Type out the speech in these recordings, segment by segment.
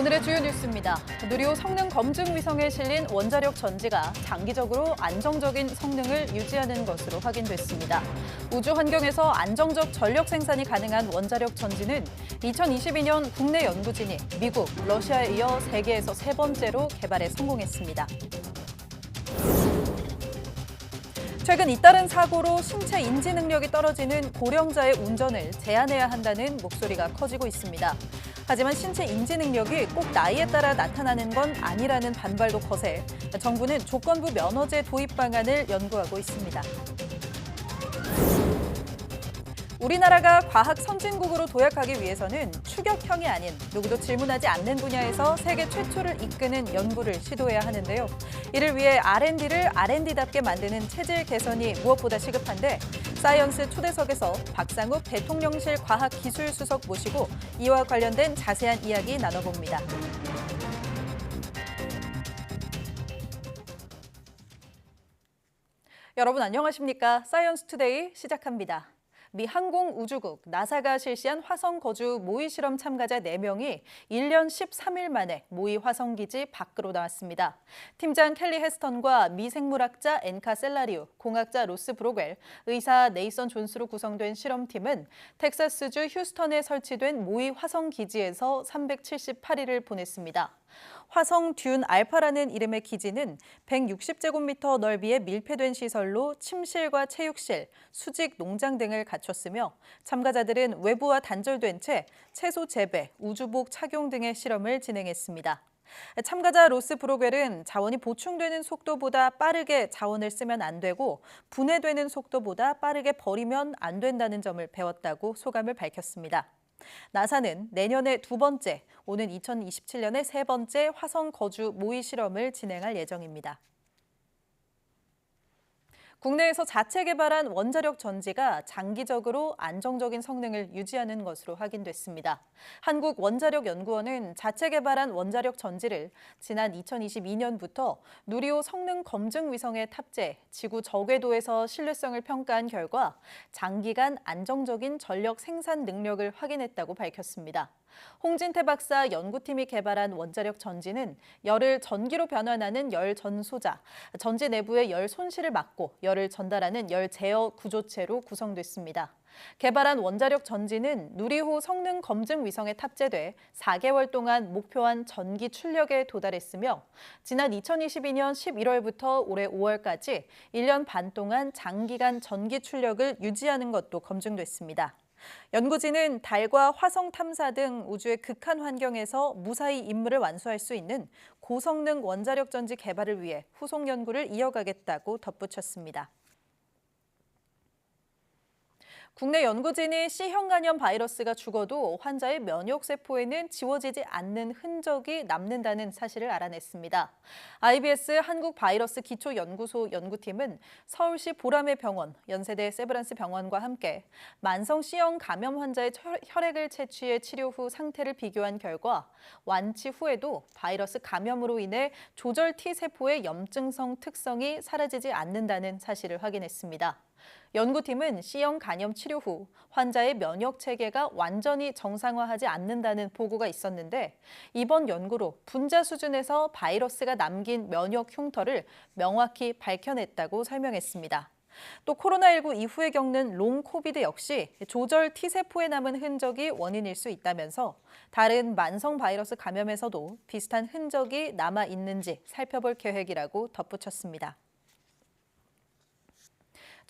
오늘의 주요 뉴스입니다. 누리호 성능 검증 위성에 실린 원자력 전지가 장기적으로 안정적인 성능을 유지하는 것으로 확인됐습니다. 우주 환경에서 안정적 전력 생산이 가능한 원자력 전지는 2022년 국내 연구진이 미국, 러시아에 이어 세계에서 세 번째로 개발에 성공했습니다. 최근 잇따른 사고로 신체 인지 능력이 떨어지는 고령자의 운전을 제한해야 한다는 목소리가 커지고 있습니다. 하지만 신체 인지 능력이 꼭 나이에 따라 나타나는 건 아니라는 반발도 거세 정부는 조건부 면허제 도입 방안을 연구하고 있습니다. 우리나라가 과학 선진국으로 도약하기 위해서는 추격형이 아닌 누구도 질문하지 않는 분야에서 세계 최초를 이끄는 연구를 시도해야 하는데요. 이를 위해 R&D를 R&D답게 만드는 체질 개선이 무엇보다 시급한데 사이언스 초대석에서 박상욱 대통령실 과학기술수석 모시고 이와 관련된 자세한 이야기 나눠봅니다. 여러분 안녕하십니까? 사이언스 투데이 시작합니다. 미 항공우주국 나사가 실시한 화성 거주 모의 실험 참가자 4명이 1년 13일 만에 모의 화성기지 밖으로 나왔습니다. 팀장 켈리 헤스턴과 미생물학자 엔카 셀라리우, 공학자 로스 브로겔, 의사 네이선 존스로 구성된 실험팀은 텍사스주 휴스턴에 설치된 모의 화성기지에서 378일을 보냈습니다. 화성 듄 알파라는 이름의 기지는 160제곱미터 넓이의 밀폐된 시설로 침실과 체육실, 수직 농장 등을 갖췄으며 참가자들은 외부와 단절된 채 채소 재배, 우주복 착용 등의 실험을 진행했습니다. 참가자 로스 브로겔은 자원이 보충되는 속도보다 빠르게 자원을 쓰면 안 되고 분해되는 속도보다 빠르게 버리면 안 된다는 점을 배웠다고 소감을 밝혔습니다. 나사는 내년에 2번째, 오는 2027년에 3번째 화성 거주 모의 실험을 진행할 예정입니다. 국내에서 자체 개발한 원자력 전지가 장기적으로 안정적인 성능을 유지하는 것으로 확인됐습니다. 한국원자력연구원은 자체 개발한 원자력 전지를 지난 2022년부터 누리호 성능 검증 위성에 탑재, 지구 저궤도에서 신뢰성을 평가한 결과 장기간 안정적인 전력 생산 능력을 확인했다고 밝혔습니다. 홍진태 박사 연구팀이 개발한 원자력 전지는 열을 전기로 변환하는 열 전소자, 전지 내부의 열 손실을 막고 열을 전달하는 열 제어 구조체로 구성됐습니다. 개발한 원자력 전지는 누리호 성능 검증 위성에 탑재돼 4개월 동안 목표한 전기 출력에 도달했으며 지난 2022년 11월부터 올해 5월까지 1년 반 동안 장기간 전기 출력을 유지하는 것도 검증됐습니다. 연구진은 달과 화성 탐사 등 우주의 극한 환경에서 무사히 임무를 완수할 수 있는 고성능 원자력 전지 개발을 위해 후속 연구를 이어가겠다고 덧붙였습니다. 국내 연구진이 C형 간염 바이러스가 죽어도 환자의 면역세포에는 지워지지 않는 흔적이 남는다는 사실을 알아냈습니다. IBS 한국바이러스기초연구소 연구팀은 서울시 보라매 병원, 연세대 세브란스 병원과 함께 만성 C형 감염 환자의 혈액을 채취해 치료 후 상태를 비교한 결과 완치 후에도 바이러스 감염으로 인해 조절 T세포의 염증성 특성이 사라지지 않는다는 사실을 확인했습니다. 연구팀은 C형 간염 치료 후 환자의 면역 체계가 완전히 정상화하지 않는다는 보고가 있었는데 이번 연구로 분자 수준에서 바이러스가 남긴 면역 흉터를 명확히 밝혀냈다고 설명했습니다. 또 코로나19 이후에 겪는 롱 코비드 역시 조절 T세포에 남은 흔적이 원인일 수 있다면서 다른 만성 바이러스 감염에서도 비슷한 흔적이 남아 있는지 살펴볼 계획이라고 덧붙였습니다.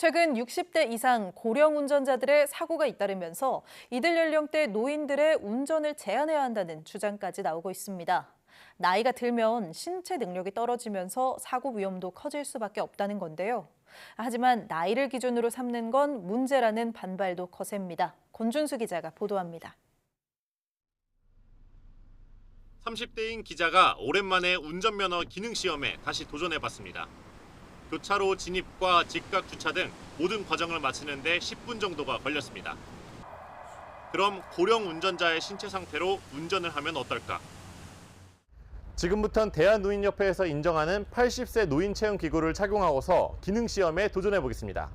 최근 60대 이상 고령 운전자들의 사고가 잇따르면서 이들 연령대 노인들의 운전을 제한해야 한다는 주장까지 나오고 있습니다. 나이가 들면 신체 능력이 떨어지면서 사고 위험도 커질 수밖에 없다는 건데요. 하지만 나이를 기준으로 삼는 건 문제라는 반발도 거셉니다. 권준수 기자가 보도합니다. 30대인 기자가 오랜만에 운전면허 기능시험에 다시 도전해봤습니다. 교차로 진입과 직각 주차 등 모든 과정을 마치는 데 10분 정도가 걸렸습니다. 그럼 고령 운전자의 신체 상태로 운전을 하면 어떨까? 지금부턴 대한노인협회에서 인정하는 80세 노인 체형 기구를 착용하고서 기능시험에 도전해보겠습니다.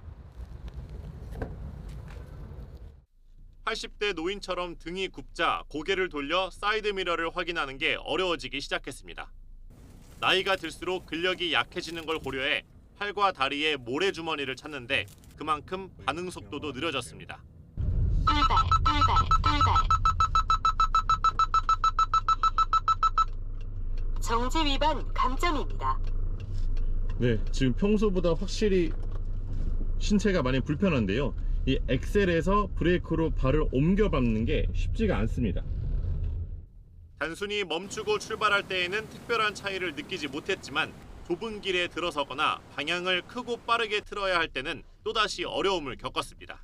80대 노인처럼 등이 굽자 고개를 돌려 사이드미러를 확인하는 게 어려워지기 시작했습니다. 나이가 들수록 근력이 약해지는 걸 고려해 팔과 다리에 모래주머니를 찾는데 그만큼 반응 속도도 느려졌습니다. 꿀발. 정지 위반 감점입니다. 네, 지금 평소보다 확실히 신체가 많이 불편한데요. 이 엑셀에서 브레이크로 발을 옮겨 밟는 게 쉽지가 않습니다. 단순히 멈추고 출발할 때에는 특별한 차이를 느끼지 못했지만 좁은 길에 들어서거나 방향을 크고 빠르게 틀어야 할 때는 또다시 어려움을 겪었습니다.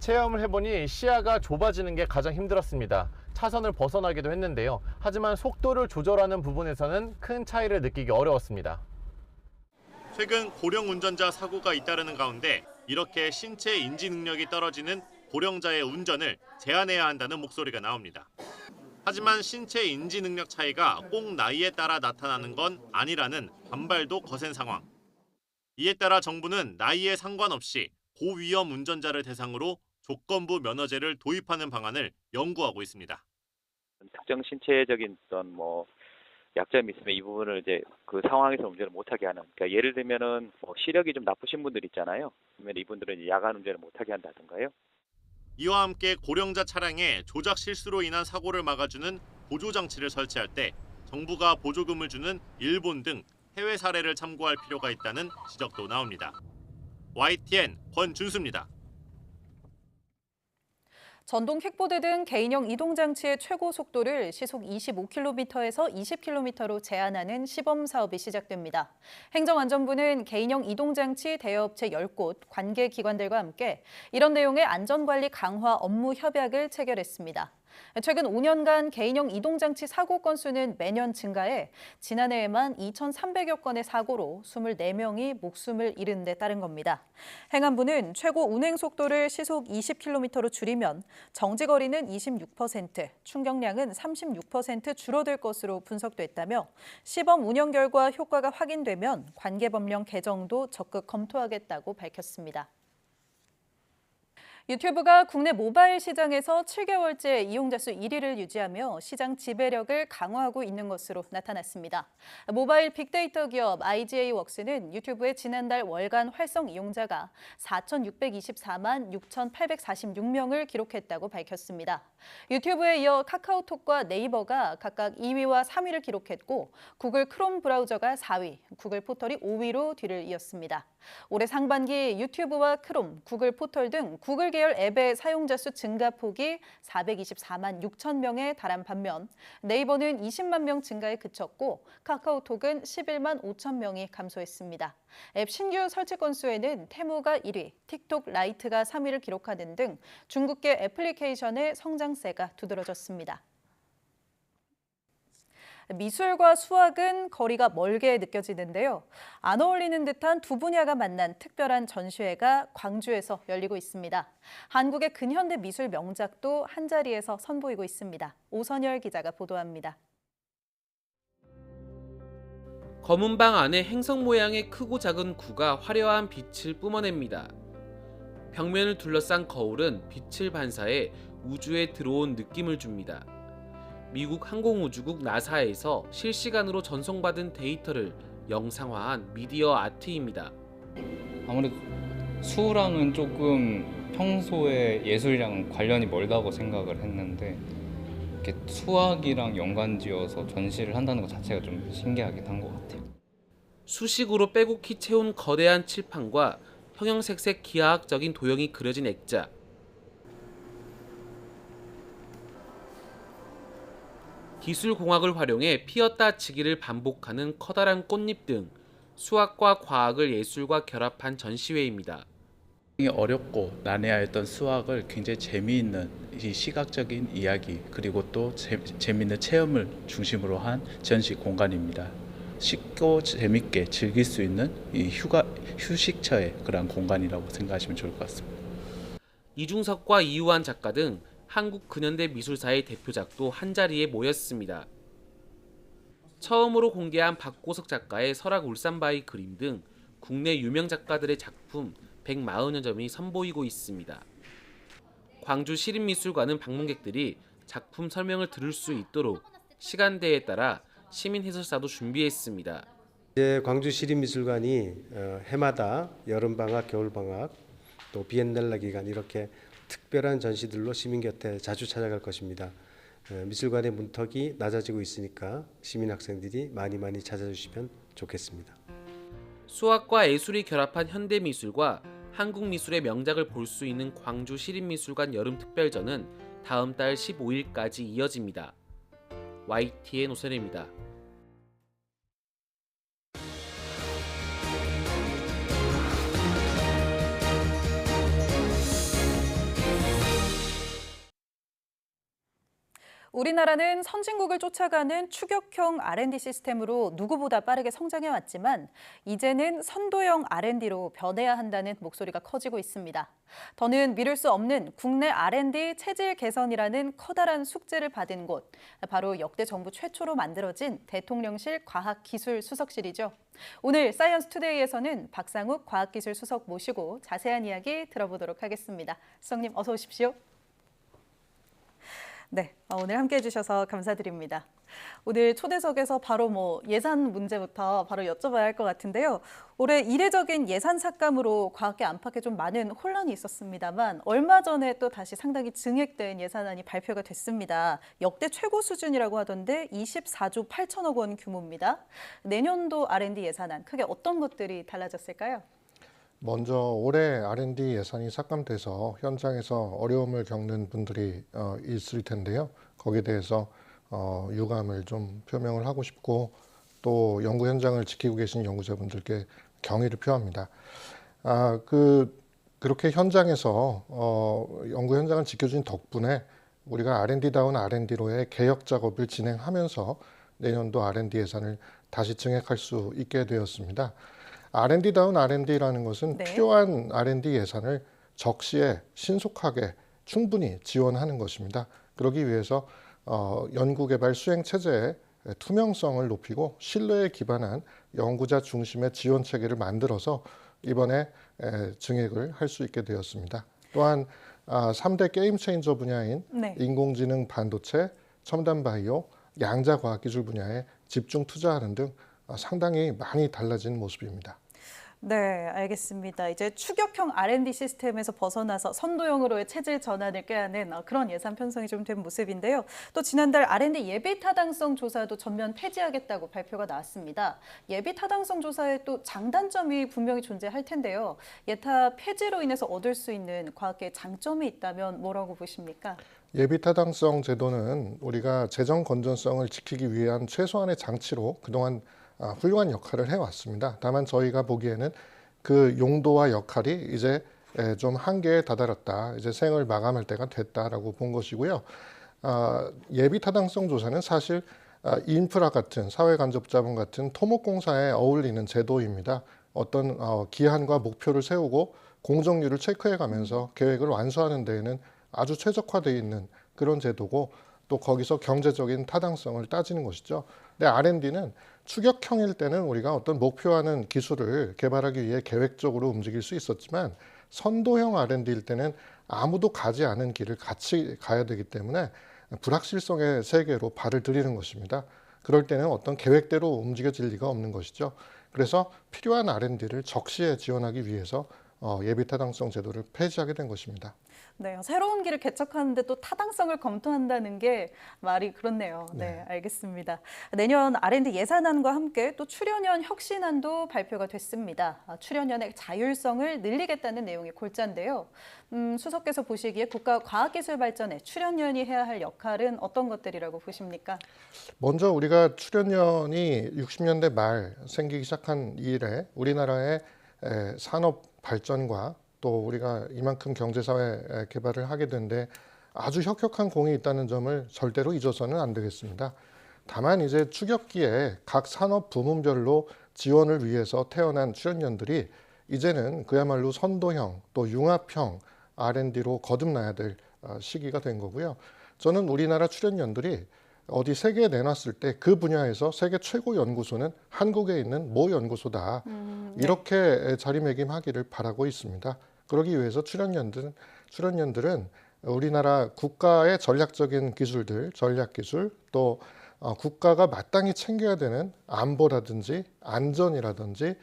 체험을 해보니 시야가 좁아지는 게 가장 힘들었습니다. 차선을 벗어나기도 했는데요. 하지만 속도를 조절하는 부분에서는 큰 차이를 느끼기 어려웠습니다. 최근 고령 운전자 사고가 잇따르는 가운데 이렇게 신체 인지 능력이 떨어지는 고령자의 운전을 제한해야 한다는 목소리가 나옵니다. 하지만 신체 인지 능력 차이가 꼭 나이에 따라 나타나는 건 아니라는 반발도 거센 상황. 이에 따라 정부는 나이에 상관없이 고위험 운전자를 대상으로 조건부 면허제를 도입하는 방안을 연구하고 있습니다. 특정 신체적인 어떤 약점이 있으면 이 부분을 이제 그 상황에서 운전을 못하게 하는. 그러니까 예를 들면은 시력이 좀 나쁘신 분들 있잖아요. 그러면 이분들은 이제 야간 운전을 못하게 한다든가요. 이와 함께 고령자 차량에 조작 실수로 인한 사고를 막아주는 보조 장치를 설치할 때 정부가 보조금을 주는 일본 등 해외 사례를 참고할 필요가 있다는 지적도 나옵니다. YTN 권준수입니다. 전동 킥보드 등 개인형 이동장치의 최고 속도를 시속 25km에서 20km로 제한하는 시범 사업이 시작됩니다. 행정안전부는 개인형 이동장치 대여업체 10곳, 관계기관들과 함께 이런 내용의 안전관리 강화 업무 협약을 체결했습니다. 최근 5년간 개인형 이동장치 사고 건수는 매년 증가해 지난해에만 2,300여 건의 사고로 24명이 목숨을 잃은 데 따른 겁니다. 행안부는 최고 운행 속도를 시속 20km로 줄이면 정지거리는 26%, 충격량은 36% 줄어들 것으로 분석됐다며 시범 운영 결과 효과가 확인되면 관계법령 개정도 적극 검토하겠다고 밝혔습니다. 유튜브가 국내 모바일 시장에서 7개월째 이용자 수 1위를 유지하며 시장 지배력을 강화하고 있는 것으로 나타났습니다. 모바일 빅데이터 기업 IGA웍스는 유튜브의 지난달 월간 활성 이용자가 4,624만 6,846명을 기록했다고 밝혔습니다. 유튜브에 이어 카카오톡과 네이버가 각각 2위와 3위를 기록했고 구글 크롬 브라우저가 4위, 구글 포털이 5위로 뒤를 이었습니다. 올해 상반기 유튜브와 크롬, 구글 포털 등 구글 계열 앱의 사용자 수 증가폭이 424만 6천 명에 달한 반면 네이버는 20만 명 증가에 그쳤고 카카오톡은 11만 5천 명이 감소했습니다. 앱 신규 설치 건수에는 테무가 1위, 틱톡 라이트가 3위를 기록하는 등 중국계 애플리케이션의 성장세가 두드러졌습니다. 미술과 수학은 거리가 멀게 느껴지는데요. 안 어울리는 듯한 두 분야가 만난 특별한 전시회가 광주에서 열리고 있습니다. 한국의 근현대 미술 명작도 한자리에서 선보이고 있습니다. 오선열 기자가 보도합니다. 검은 방 안에 행성 모양의 크고 작은 구가 화려한 빛을 뿜어냅니다. 벽면을 둘러싼 거울은 빛을 반사해 우주에 들어온 느낌을 줍니다. 미국 항공우주국 나사에서 실시간으로 전송받은 데이터를 영상화한 미디어 아트입니다. 아무래도 수랑은 조금 평소에 예술이랑 관련이 멀다고 생각을 했는데 이렇게 수학이랑 연관지어서 전시를 한다는 것 자체가 좀 신기하긴 한 것 같아요. 수식으로 빼곡히 채운 거대한 칠판과 형형색색 기하학적인 도형이 그려진 액자. 기술공학을 활용해 피었다 지기를 반복하는 커다란 꽃잎 등 수학과 과학을 예술과 결합한 전시회입니다. 어렵고 난해하였던 수학을 굉장히 재미있는 이 시각적인 이야기 그리고 또 재미있는 체험을 중심으로 한 전시 공간입니다. 쉽고 재밌게 즐길 수 있는 이 휴식처의 그런 공간이라고 생각하시면 좋을 것 같습니다. 이중석과 이우환 작가 등 한국 근현대 미술사의 대표작도 한자리에 모였습니다. 처음으로 공개한 박고석 작가의 설악 울산바위 그림 등 국내 유명 작가들의 작품 140여 점이 선보이고 있습니다. 광주시립미술관은 방문객들이 작품 설명을 들을 수 있도록 시간대에 따라 시민 해설사도 준비했습니다. 이제 광주시립미술관이 해마다 여름방학, 겨울방학, 또 비엔날레 기간 이렇게 특별한 전시들로 시민 곁에 자주 찾아갈 것입니다. 미술관의 문턱이 낮아지고 있으니까 시민 학생들이 많이 찾아주시면 좋겠습니다. 수학과 예술이 결합한 현대미술과 한국미술의 명작을 볼 수 있는 광주시립미술관 여름특별전은 다음 달 15일까지 이어집니다. YTN 오선혜입니다. 우리나라는 선진국을 쫓아가는 추격형 R&D 시스템으로 누구보다 빠르게 성장해왔지만 이제는 선도형 R&D로 변해야 한다는 목소리가 커지고 있습니다. 더는 미룰 수 없는 국내 R&D 체질 개선이라는 커다란 숙제를 받은 곳, 바로 역대 정부 최초로 만들어진 대통령실 과학기술수석실이죠. 오늘 사이언스 투데이에서는 박상욱 과학기술수석 모시고 자세한 이야기 들어보도록 하겠습니다. 수석님 어서 오십시오. 네, 오늘 함께해 주셔서 감사드립니다. 오늘 초대석에서 바로 예산 문제부터 바로 여쭤봐야 할 것 같은데요. 올해 이례적인 예산 삭감으로 과학계 안팎에 좀 많은 혼란이 있었습니다만 얼마 전에 또 다시 상당히 증액된 예산안이 발표가 됐습니다. 역대 최고 수준이라고 하던데 24조 8천억 원 규모입니다. 내년도 R&D 예산안 크게 어떤 것들이 달라졌을까요? 먼저 올해 R&D 예산이 삭감돼서 현장에서 어려움을 겪는 분들이 있을 텐데요. 거기에 대해서 유감을 좀 표명을 하고 싶고 또 연구 현장을 지키고 계신 연구자분들께 경의를 표합니다. 그렇게 현장에서 연구 현장을 지켜준 덕분에 우리가 R&D다운 R&D로의 개혁 작업을 진행하면서 내년도 R&D 예산을 다시 증액할 수 있게 되었습니다. R&D다운 R&D라는 것은 필요한 R&D 예산을 적시에 신속하게 충분히 지원하는 것입니다. 그러기 위해서 연구개발 수행 체제의 투명성을 높이고 신뢰에 기반한 연구자 중심의 지원 체계를 만들어서 이번에 증액을 할 수 있게 되었습니다. 또한 3대 게임 체인저 분야인 인공지능, 반도체, 첨단 바이오, 양자 과학기술 분야에 집중 투자하는 등 상당히 많이 달라진 모습입니다. 네, 알겠습니다. 이제 추격형 R&D 시스템에서 벗어나서 선도형으로의 체질 전환을 꾀하는 그런 예산 편성이 좀 된 모습인데요. 또 지난달 R&D 예비 타당성 조사도 전면 폐지하겠다고 발표가 나왔습니다. 예비 타당성 조사에 또 장단점이 분명히 존재할 텐데요. 예타 폐지로 인해서 얻을 수 있는 과학계의 장점이 있다면 뭐라고 보십니까? 예비 타당성 제도는 우리가 재정 건전성을 지키기 위한 최소한의 장치로 그동안 훌륭한 역할을 해왔습니다. 다만 저희가 보기에는 그 용도와 역할이 이제 좀 한계에 다다랐다. 이제 생을 마감할 때가 됐다라고 본 것이고요. 예비 타당성 조사는 사실 인프라 같은 사회간접자본 같은 토목공사에 어울리는 제도입니다. 어떤 기한과 목표를 세우고 공정률을 체크해가면서 계획을 완수하는 데에는 아주 최적화되어 있는 그런 제도고 또 거기서 경제적인 타당성을 따지는 것이죠. 근데 R&D는 추격형일 때는 우리가 어떤 목표하는 기술을 개발하기 위해 계획적으로 움직일 수 있었지만 선도형 R&D일 때는 아무도 가지 않은 길을 같이 가야 되기 때문에 불확실성의 세계로 발을 들이는 것입니다. 그럴 때는 어떤 계획대로 움직여질 리가 없는 것이죠. 그래서 필요한 R&D를 적시에 지원하기 위해서 예비 타당성 제도를 폐지하게 된 것입니다. 네, 새로운 길을 개척하는데 또 타당성을 검토한다는 게 말이 그렇네요. 네, 알겠습니다. 내년 R&D 예산안과 함께 또 출연연 혁신안도 발표가 됐습니다. 출연연의 자율성을 늘리겠다는 내용이 골자인데요. 수석께서 보시기에 국가 과학기술 발전에 출연연이 해야 할 역할은 어떤 것들이라고 보십니까? 먼저 우리가 출연연이 60년대 말 생기기 시작한 이래 우리나라의 산업 발전과 또 우리가 이만큼 경제사회 개발을 하게 된데 아주 혁혁한 공이 있다는 점을 절대로 잊어서는 안 되겠습니다. 다만 이제 추격기에 각 산업 부문별로 지원을 위해서 태어난 출연연들이 이제는 그야말로 선도형 또 융합형 R&D로 거듭나야 될 시기가 된 거고요. 저는 우리나라 출연연들이 어디 세계에 내놨을 때 그 분야에서 세계 최고 연구소는 한국에 있는 모 연구소다. 이렇게 자리매김하기를 바라고 있습니다. 그러기 위해서 출연연들은 우리나라 국가의 전략적인 기술들, 전략기술, 또 국가가 마땅히 챙겨야 되는 안보라든지 안전이라든지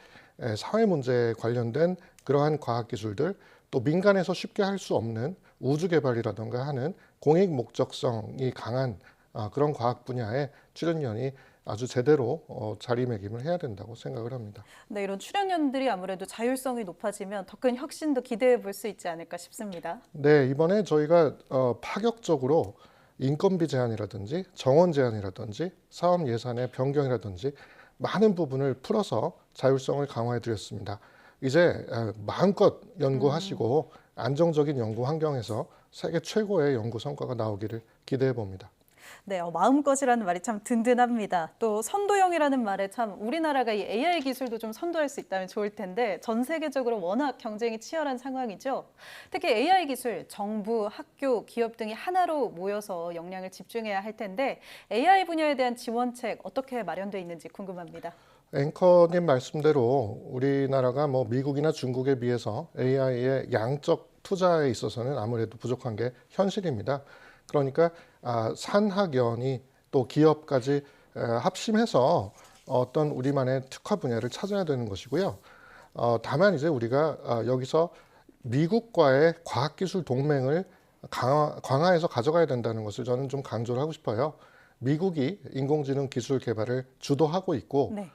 사회 문제에 관련된 그러한 과학기술들, 또 민간에서 쉽게 할 수 없는 우주 개발이라든가 하는 공익 목적성이 강한 그런 과학 분야에 출연연이 아주 제대로 자리매김을 해야 된다고 생각을 합니다. 네, 이런 출연연들이 아무래도 자율성이 높아지면 더 큰 혁신도 기대해 볼 수 있지 않을까 싶습니다. 네, 이번에 저희가 파격적으로 인건비 제한이라든지 정원 제한이라든지 사업 예산의 변경이라든지 많은 부분을 풀어서 자율성을 강화해 드렸습니다. 이제 마음껏 연구하시고 안정적인 연구 환경에서 세계 최고의 연구 성과가 나오기를 기대해 봅니다. 네, 마음껏이라는 말이 참 든든합니다. 또 선도형이라는 말에 참 우리나라가 이 AI 기술도 좀 선도할 수 있다면 좋을 텐데 전 세계적으로 워낙 경쟁이 치열한 상황이죠. 특히 AI 기술, 정부, 학교, 기업 등이 하나로 모여서 역량을 집중해야 할 텐데 AI 분야에 대한 지원책 어떻게 마련돼 있는지 궁금합니다. 앵커님 말씀대로 우리나라가 미국이나 중국에 비해서 AI의 양적 투자에 있어서는 아무래도 부족한 게 현실입니다. 그러니까 산학연이 또 기업까지 합심해서 어떤 우리만의 특화 분야를 찾아야 되는 것이고요. 다만 이제 우리가 여기서 미국과의 과학기술 동맹을 강화해서 가져가야 된다는 것을 저는 좀 강조를 하고 싶어요. 미국이 인공지능 기술 개발을 주도하고 있고 네.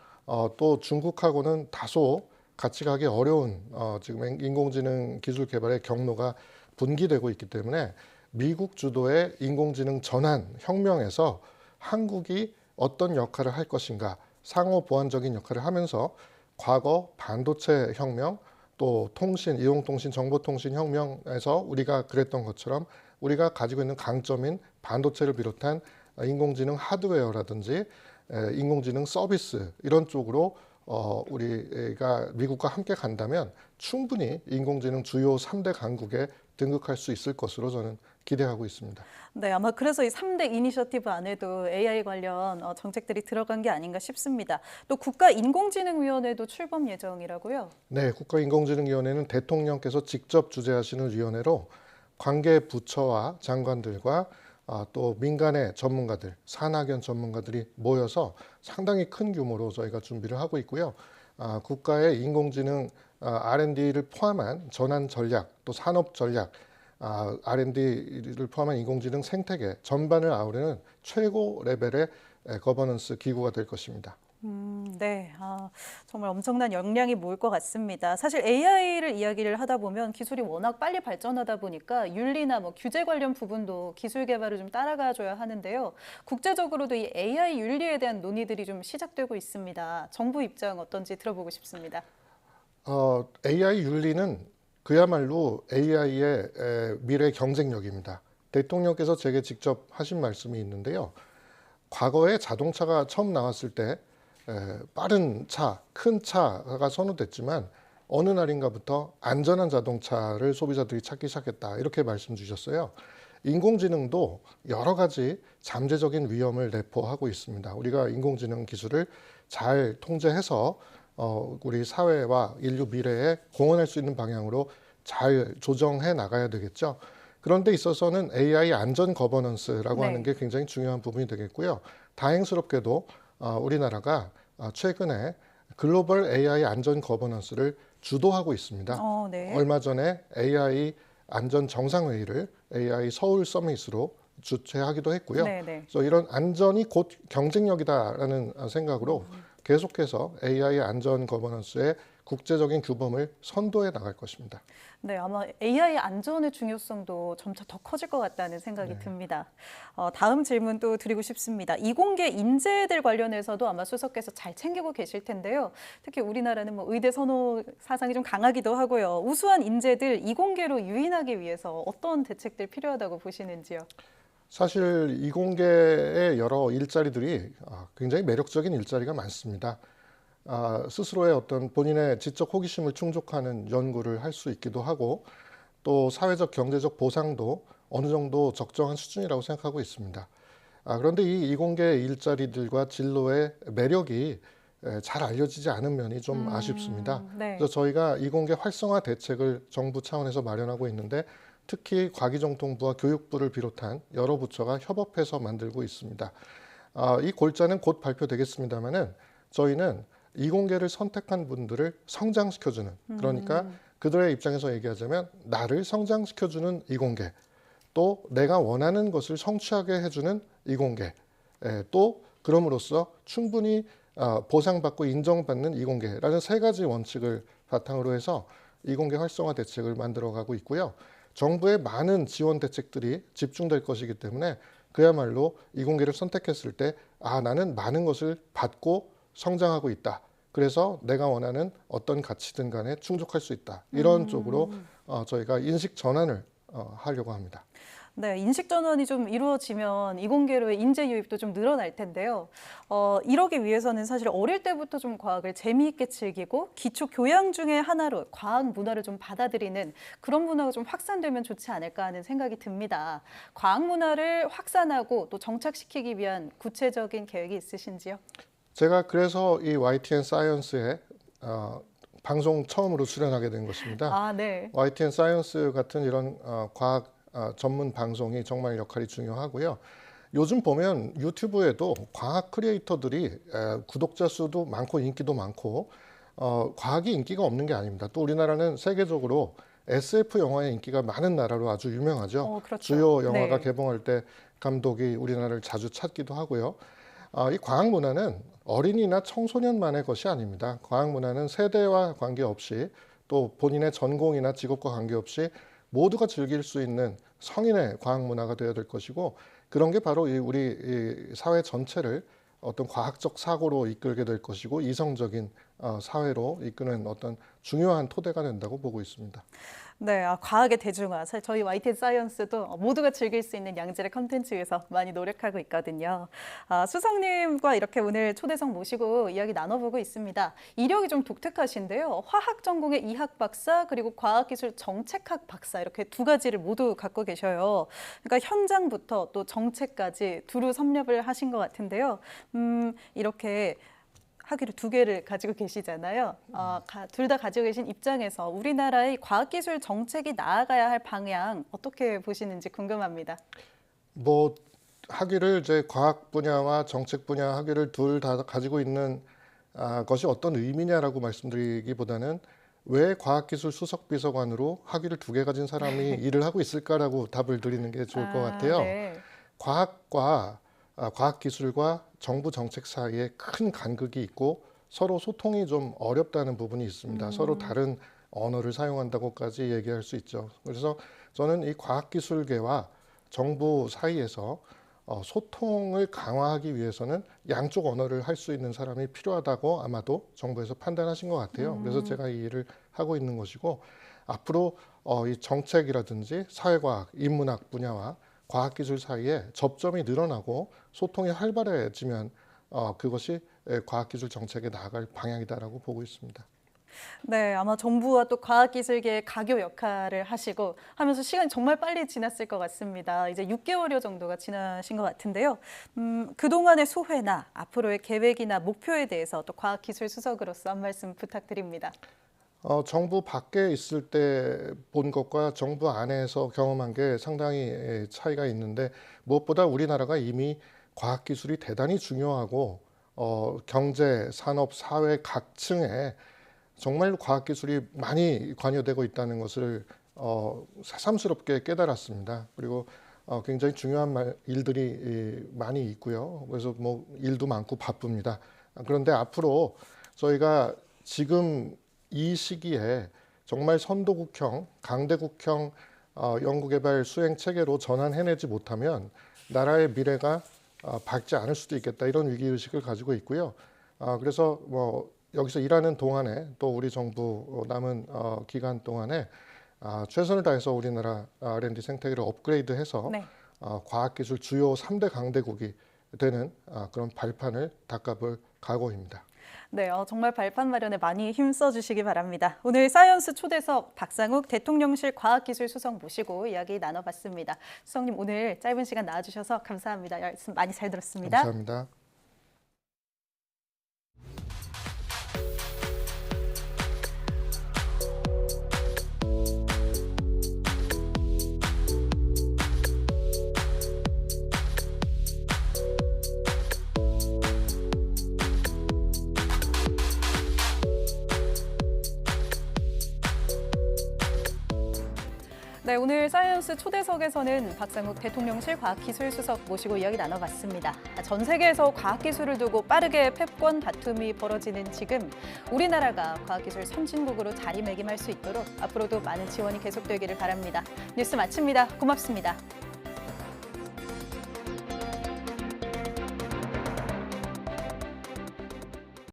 또 중국하고는 다소 같이 가기 어려운 지금 인공지능 기술 개발의 경로가 분기되고 있기 때문에 미국 주도의 인공지능 전환 혁명에서 한국이 어떤 역할을 할 것인가, 상호 보완적인 역할을 하면서 과거 반도체 혁명, 또 통신, 이용통신, 정보통신 혁명에서 우리가 그랬던 것처럼 우리가 가지고 있는 강점인 반도체를 비롯한 인공지능 하드웨어라든지 인공지능 서비스 이런 쪽으로 우리가 미국과 함께 간다면 충분히 인공지능 주요 3대 강국에 등극할 수 있을 것으로 저는 기대하고 있습니다. 네, 아마 그래서 이 3대 이니셔티브 안에도 AI 관련 정책들이 들어간 게 아닌가 싶습니다. 또 국가인공지능위원회도 출범 예정이라고요? 네, 국가인공지능위원회는 대통령께서 직접 주재하시는 위원회로 관계 부처와 장관들과 또 민간의 전문가들, 산학연 전문가들이 모여서 상당히 큰 규모로 저희가 준비를 하고 있고요. 국가의 인공지능 R&D를 포함한 전환 전략, 또 산업 전략, R&D를 포함한 인공지능 생태계 전반을 아우르는 최고 레벨의 거버넌스 기구가 될 것입니다. 네, 정말 엄청난 역량이 모일 것 같습니다. 사실 AI를 이야기를 하다 보면 기술이 워낙 빨리 발전하다 보니까 윤리나 규제 관련 부분도 기술 개발을 좀 따라가줘야 하는데요. 국제적으로도 이 AI 윤리에 대한 논의들이 좀 시작되고 있습니다. 정부 입장 어떤지 들어보고 싶습니다. AI 윤리는 그야말로 AI의 미래 경쟁력입니다. 대통령께서 제게 직접 하신 말씀이 있는데요. 과거에 자동차가 처음 나왔을 때 빠른 차, 큰 차가 선호됐지만 어느 날인가부터 안전한 자동차를 소비자들이 찾기 시작했다. 이렇게 말씀 주셨어요. 인공지능도 여러 가지 잠재적인 위험을 내포하고 있습니다. 우리가 인공지능 기술을 잘 통제해서 우리 사회와 인류 미래에 공헌할 수 있는 방향으로 잘 조정해 나가야 되겠죠. 그런 데 있어서는 AI 안전 거버넌스라고 하는 게 굉장히 중요한 부분이 되겠고요. 다행스럽게도 우리나라가 최근에 글로벌 AI 안전 거버넌스를 주도하고 있습니다. 네. 얼마 전에 AI 안전 정상회의를 AI 서울 서밋으로 주최하기도 했고요. 그래서 이런 안전이 곧 경쟁력이다라는 생각으로 계속해서 AI 안전 거버넌스의 국제적인 규범을 선도해 나갈 것입니다. 네, 아마 AI 안전의 중요성도 점차 더 커질 것 같다는 생각이 듭니다. 다음 질문 또 드리고 싶습니다. 이공계 인재들 관련해서도 아마 수석께서 잘 챙기고 계실 텐데요. 특히 우리나라는 의대 선호 사상이 좀 강하기도 하고요. 우수한 인재들 이공계로 유인하기 위해서 어떤 대책들 필요하다고 보시는지요? 사실 이공계의 여러 일자리들이 굉장히 매력적인 일자리가 많습니다. 스스로의 어떤 본인의 지적 호기심을 충족하는 연구를 할 수 있기도 하고 또 사회적 경제적 보상도 어느 정도 적정한 수준이라고 생각하고 있습니다. 그런데 이 이공계 일자리들과 진로의 매력이 잘 알려지지 않은 면이 좀 아쉽습니다. 그래서 저희가 이공계 활성화 대책을 정부 차원에서 마련하고 있는데 특히 과기정통부와 교육부를 비롯한 여러 부처가 협업해서 만들고 있습니다. 이 골자는 곧 발표되겠습니다만은 저희는 이공계를 선택한 분들을 성장시켜주는, 그러니까 그들의 입장에서 얘기하자면 나를 성장시켜주는 이공계, 또 내가 원하는 것을 성취하게 해주는 이공계, 또 그럼으로써 충분히 보상받고 인정받는 이공계라는 세 가지 원칙을 바탕으로 해서 이공계 활성화 대책을 만들어가고 있고요. 정부의 많은 지원 대책들이 집중될 것이기 때문에 그야말로 이공계를 선택했을 때 나는 많은 것을 받고 성장하고 있다. 그래서 내가 원하는 어떤 가치든 간에 충족할 수 있다. 이런 쪽으로 저희가 인식 전환을 하려고 합니다. 네, 인식 전환이 좀 이루어지면 이공계로의 인재 유입도 좀 늘어날 텐데요. 이러기 위해서는 사실 어릴 때부터 좀 과학을 재미있게 즐기고 기초 교양 중의 하나로 과학 문화를 좀 받아들이는 그런 문화가 좀 확산되면 좋지 않을까 하는 생각이 듭니다. 과학 문화를 확산하고 또 정착시키기 위한 구체적인 계획이 있으신지요? 제가 그래서 이 YTN 사이언스에 방송 처음으로 출연하게 된 것입니다. 네. YTN 사이언스 같은 이런 과학 전문 방송이 정말 역할이 중요하고요. 요즘 보면 유튜브에도 과학 크리에이터들이 구독자 수도 많고 인기도 많고 과학이 인기가 없는 게 아닙니다. 또 우리나라는 세계적으로 SF 영화의 인기가 많은 나라로 아주 유명하죠. 그렇죠. 주요 영화가 네. 개봉할 때 감독이 우리나라를 자주 찾기도 하고요. 이 과학 문화는 어린이나 청소년만의 것이 아닙니다. 과학 문화는 세대와 관계없이 또 본인의 전공이나 직업과 관계없이 모두가 즐길 수 있는 성인의 과학 문화가 되어야 될 것이고, 그런 게 바로 우리 사회 전체를 어떤 과학적 사고로 이끌게 될 것이고 이성적인 사회로 이끄는 어떤 중요한 토대가 된다고 보고 있습니다. 네, 과학의 대중화. 사실 저희 YTN 사이언스도 모두가 즐길 수 있는 양질의 컨텐츠 위해서 많이 노력하고 있거든요. 수석님과 이렇게 오늘 초대석 모시고 이야기 나눠보고 있습니다. 이력이 좀 독특하신데요. 화학 전공의 이학 박사 그리고 과학기술 정책학 박사 이렇게 두 가지를 모두 갖고 계셔요. 그러니까 현장부터 또 정책까지 두루 섭렵을 하신 것 같은데요. 이렇게 학위를 두 개를 가지고 계시잖아요. 둘 다 가지고 계신 입장에서 우리나라의 과학기술 정책이 나아가야 할 방향 어떻게 보시는지 궁금합니다. 뭐 학위를 이제 과학 분야와 정책 분야 학위를 둘 다 가지고 있는 것이 어떤 의미냐라고 말씀드리기보다는 왜 과학기술 수석비서관으로 학위를 두 개 가진 사람이 일을 하고 있을까라고 답을 드리는 게 좋을 것 같아요. 네. 과학과 과학기술과 정부 정책 사이에 큰 간극이 있고 서로 소통이 좀 어렵다는 부분이 있습니다. 서로 다른 언어를 사용한다고까지 얘기할 수 있죠. 그래서 저는 이 과학기술계와 정부 사이에서 소통을 강화하기 위해서는 양쪽 언어를 할 수 있는 사람이 필요하다고 아마도 정부에서 판단하신 것 같아요. 그래서 제가 이 일을 하고 있는 것이고, 앞으로 이 정책이라든지 사회과학, 인문학 분야와 과학기술 사이에 접점이 늘어나고 소통이 활발해지면 그것이 과학기술 정책에 나아갈 방향이다라고 보고 있습니다. 네, 아마 정부와 또 과학기술계의 가교 역할을 하시고 하면서 시간이 정말 빨리 지났을 것 같습니다. 이제 6개월여 정도가 지나신 것 같은데요. 그동안의 소회나 앞으로의 계획이나 목표에 대해서 또 과학기술 수석으로서 한 말씀 부탁드립니다. 정부 밖에 있을 때 본 것과 정부 안에서 경험한 게 상당히 차이가 있는데, 무엇보다 우리나라가 이미 과학기술이 대단히 중요하고 경제, 산업, 사회 각 층에 정말로 과학기술이 많이 관여되고 있다는 것을 새삼스럽게 깨달았습니다. 그리고 굉장히 중요한 일들이 많이 있고요. 그래서 뭐 일도 많고 바쁩니다. 그런데 앞으로 저희가 지금 이 시기에 정말 선도국형, 강대국형 연구개발 수행 체계로 전환해내지 못하면 나라의 미래가 밝지 않을 수도 있겠다, 이런 위기의식을 가지고 있고요. 그래서 뭐 여기서 일하는 동안에 또 우리 정부 남은 기간 동안에 최선을 다해서 우리나라 R&D 생태계를 업그레이드해서 네. 과학기술 주요 3대 강대국이 되는 그런 발판을 닦아볼 각오입니다. 네, 정말 발판 마련에 많이 힘써 주시기 바랍니다. 오늘 사이언스 초대석 박상욱 대통령실 과학기술 수석 모시고 이야기 나눠봤습니다. 수석님 오늘 짧은 시간 나와주셔서 감사합니다. 말씀 많이 잘 들었습니다. 감사합니다. 네, 오늘 사이언스 초대석에서는 박상욱 대통령실 과학기술수석 모시고 이야기 나눠봤습니다. 전 세계에서 과학기술을 두고 빠르게 패권 다툼이 벌어지는 지금 우리나라가 과학기술 선진국으로 자리매김할 수 있도록 앞으로도 많은 지원이 계속되기를 바랍니다. 뉴스 마칩니다. 고맙습니다.